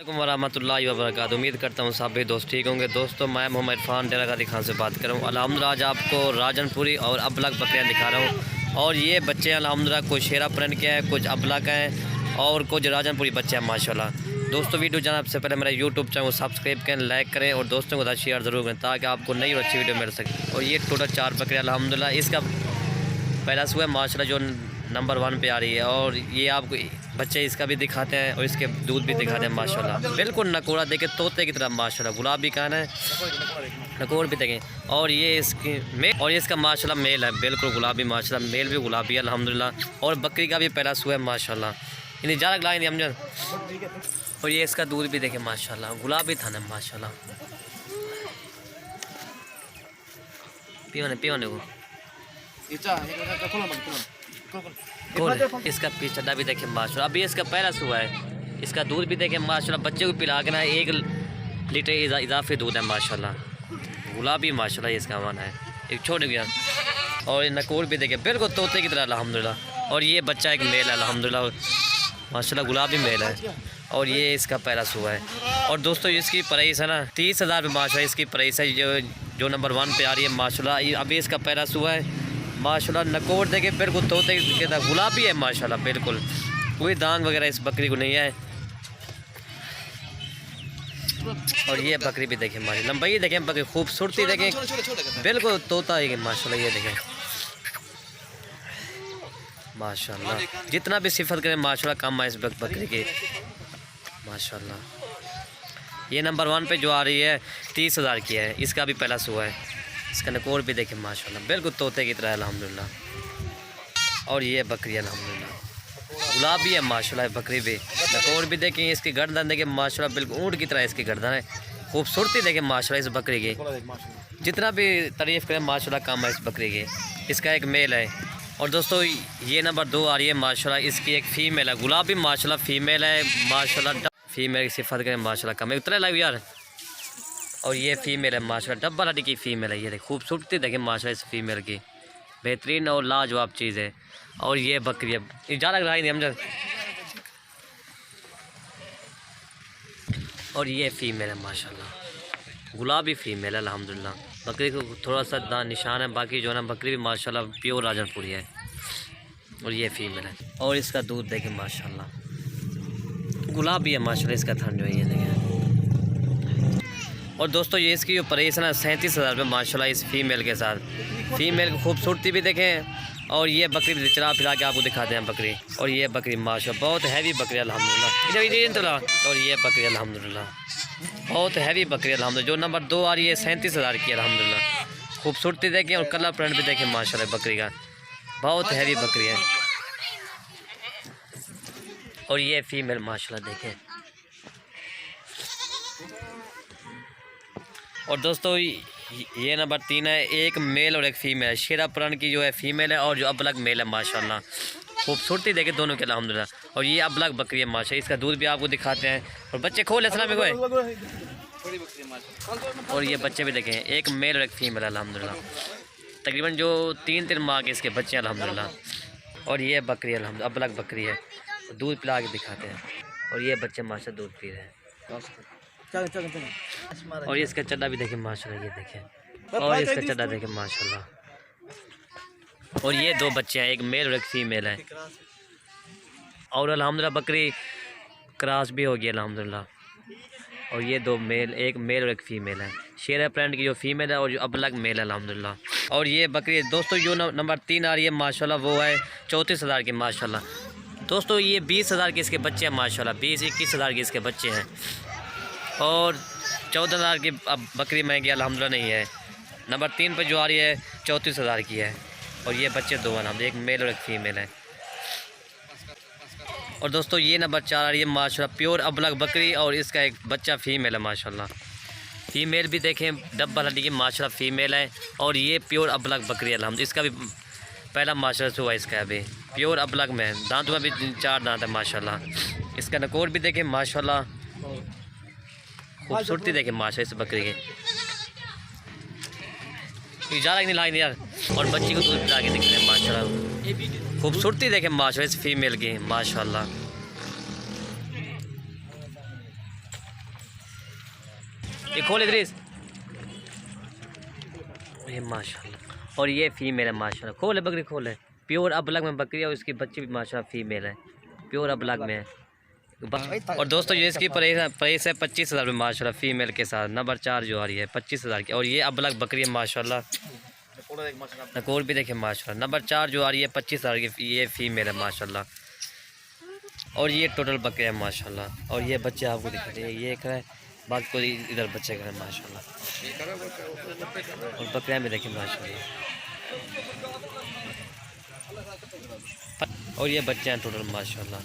वरहमतुल्लाहि वबरकातुहू। उम्मीद करता हूँ सब भी दोस्त ठीक होंगे। दोस्तों मैं मोहम्मद इरफान डेरा गाजी खान से बात कर रहा हूँ। अल्हम्दुलिल्लाह आज आपको राजनपुरी और अबलग बकरियाँ दिखा रहा हूँ। और ये बच्चे अल्हम्दुलिल्लाह कुछ शेरा प्रिंट के हैं, कुछ अबलग हैं और कुछ राजनपुरी बच्चे हैं माशाल्लाह। दोस्तों वीडियो जाना से पहले मेरा यूट्यूब चैनल को सब्सक्राइब करें, लाइक करें और दोस्तों को साथ शेयर ज़रूर करें ताकि आपको नई और अच्छी वीडियो मिल सके। और ये टोटल 4 बकरियाँ अल्हम्दुलिल्लाह। इसका पहला सुबह माशाल्लाह जो नंबर 1 पे आ रही है। और ये आपको बच्चे इसका भी दिखाते हैं और इसके दूध भी दिखाते हैं माशाल्लाह। बिल्कुल नकोड़ा देखे तोते की तरह माशाल्लाह। गुलाबी कान है, नकोड़ भी देखें। और ये इसकी मेल और ये इसका माशाल्लाह मेल है, बिल्कुल गुलाबी माशाल्लाह। मेल भी गुलाबी है अल्हम्दुलिल्लाह। और बकरी का भी पहला सुबह माशाल्लाह। इन्हें ज़्यादा गला नहीं हमजन। और ये इसका दूध भी देखें माशाल्लाह, गुलाबी था ना माशाल्लाह। पियोने को इसका पिछड़ा भी देखें माशाल्लाह। अभी इसका पहला सुबह है। इसका दूध भी देखें माशाल्लाह। बच्चे को पिला के ना 1 लीटर इजाफी दूध है माशाल्लाह। गुलाबी माशाल्लाह इसका माना है। एक छोड़ गया। और ये नकोर भी देखें बिल्कुल तोते की तरह अल्हम्दुलिल्लाह। और ये बच्चा एक मेल है अल्हम्दुलिल्लाह माशाल्लाह, गुलाबी मेल है। और ये इसका पहला सुबह है। और दोस्तों इसकी प्राइस है ना 30,000 रुपये माशाल्लाह। इसकी प्राइस है जो नंबर 1 पे आ रही है माशाल्लाह। अभी इसका पहला सुबह है माशाल्लाह। नकोर देखे बिल्कुल तोते के तरह गुलाबी है माशाल्लाह। बिल्कुल कोई दाग वगैरह इस बकरी को नहीं है। और ये बकरी भी देखें हमारी लंबाई देखें, बकरी खूबसूरती देखें बिल्कुल तोता है माशाल्लाह। ये देखें माशाल्लाह। जितना भी सिफत करें माशाल्लाह कम है इस बकरी की माशाल्लाह। ये नंबर 1 पे जो आ रही है 30,000 की है। इसका भी पहला सुबह है। इसका नकोर भी देखें माशाल्लाह, बिल्कुल तोते की तरह अल्हम्दुलिल्लाह। और ये बकरी अल्हम्दुलिल्लाह गुलाबी है माशाल्लाह। बकरी भी नकोर भी देखें, इसकी गर्दन देखें माशाल्लाह, बिल्कुल ऊँट की तरह इसकी गर्दन है। खूबसूरती देखें माशाल्लाह इस बकरी की। जितना भी तारीफ़ करें माशाल्लाह कम है इस बकरी की। इसका एक मेल है। और दोस्तों ये नंबर 2 आ रही है माशाल्लाह। इसकी एक फ़ीमेल है, गुलाबी माशाल्लाह फ़ीमेल है माशाल्लाह। फ़ीमेल की सिफत करें माशाल्लाह कम उतरे लग यार। और ये फ़ीमेल है माशाल्लाह, डब्बा हड्डी की फ़ीमेल है। ये देख खूबसूरती देखें माशाल्लाह इस फ़ीमेल की, बेहतरीन और लाजवाब चीज़ है। और ये बकरी है ज़्यादा लग नहीं हमजन। और ये फ़ीमेल है माशाल्लाह, गुलाबी फ़ीमेल है अल्हम्दुलिल्लाह। बकरी को थोड़ा सा दान निशान है, बाकी जो है ना बकरी भी माशाल्लाह प्योर राजनपुरी है। और ये फ़ीमेल है। और इसका दूध देखें माशाल्लाह, गुलाबी है माशाल्लाह इसका थन जो है ये देखें। और दोस्तों ये इसकी जो प्राइस है ना 37,000 रुपये माशाल्लाह इस फ़ीमेल के साथ। फ़ीमेल की खूबसूरती भी देखें। और ये बकरी भी चला फिरा के आपको दिखाते हैं बकरी। और ये बकरी माशाल्लाह बहुत हैवी बकरी अल्हम्दुलिल्लाह। और ये बकरी अल्हम्दुलिल्लाह बहुत हैवी बकरी अल्हम्दुलिल्लाह। जो नंबर 2 आ रही है 37,000 की अल्हम्दुलिल्लाह। खूबसूरती देखें और कलर प्रिंट भी देखें माशाल्लाह बकरी का, बहुत हैवी बकरी है। और ये फ़ीमेल माशाल्लाह देखें। और दोस्तों ये नंबर 3 है। एक मेल और एक फ़ीमेल है। शेरा पुरान की जो है फ़ीमेल है और जो अबलग मेल है माशाल्लाह। खूबसूरती देखें दोनों के अल्हम्दुलिल्लाह। और ये अबलग बकरी है माशाल्लाह। इसका दूध भी आपको दिखाते हैं। और बच्चे खोल अस्सलाम वालेकुम। और ये बच्चे भी देखें, एक मेल और एक फ़ीमेल अल्हम्दुलिल्लाह। तकरीबन जो 3 माह के इसके बच्चे अल्हम्दुलिल्लाह। और ये बकरी अल्हम्दुलिल्लाह अबलग बकरी है, दूध पिला के दिखाते हैं। और ये बच्चे माशाल्लाह दूध पी रहे हैं। और ये इसका चड्डा भी देखें माशाल्लाह, ये देखें। और इसका चड्डा देखें माशाल्लाह। और ये 2 बच्चे हैं, एक मेल और एक फ़ीमेल है। और अल्हम्दुलिल्लाह बकरी क्रॉस भी हो गई अल्हम्दुलिल्लाह। और ये 2 मेल, एक मेल और एक फ़ीमेल है। शेरा प्रिंट की जो फ़ीमेल है और जो अबलग मेल है अल्हम्दुलिल्लाह। और ये बकरी दोस्तों जो नंबर 3 आ रही है माशाल्लाह वो है 34,000 की माशाल्लाह। दोस्तों ये 20,000 के इसके बच्चे हैं माशाल्लाह, 20-21,000 के इसके बच्चे हैं। और 14,000 की अब बकरी महंगी अल्हम्दुलिल्लाह नहीं है। नंबर 3 पर जो आ रही है 34,000 की है। और ये बच्चे 2 हैं, एक मेल और एक फ़ीमेल है। और दोस्तों ये नंबर 4 आ रही है माशाल्लाह प्योर अबलग बकरी। और इसका एक बच्चा फ़ीमेल है माशाल्लाह। फ़ीमेल भी देखें डब्बा हड्डी की माशाल्लाह फ़ीमेल है। और ये प्योर अबलग बकरी अल्हम्दुलिल्लाह। इसका भी पहला माशाल्लाह सुबह इसका अभी प्योर अबलग में दांतों में भी 4 दांत है माशाल्लाह। इसका नकोर भी देखें माशाल्लाह, खूबसूरती देखें माशाल्लाह इस बकरी की। ज़्यादा नहीं लाई यार। और बच्ची को दूध पिला के दिख रहे हैं माशाल्लाह। खूबसूरती देखें माशाल्लाह इस फीमेल की माशाल्लाह। ये खोल इद्रिस, ये माशाल्लाह। और ये फीमेल है माशाल्लाह। खोल बकरी खोल है, प्योर अबलग में बकरी है और इसकी बच्ची भी माशाल्लाह फीमेल है, प्योर अबलग में है। और दोस्तों ये इसकी प्राइस है 25,000 रुपये माशाल्लाह, फीमेल के साथ। नंबर 4 जो आ रही है 25,000 की। और ये अबलग बकरी है माशाल्लाह, नकोर भी देखें माशाल्लाह। नंबर 4 जो आ रही है 25,000 की, ये फीमेल है माशाल्लाह। और ये टोटल बकरे हैं माशाल्लाह। और ये बच्चे आपको दिखाते हैं, ये एक है, बाकी कोई इधर बच्चे का है माशाल्लाह। और बकरियाँ भी देखें माशाल्लाह। और ये बच्चे हैं टोटल माशाल्लाह।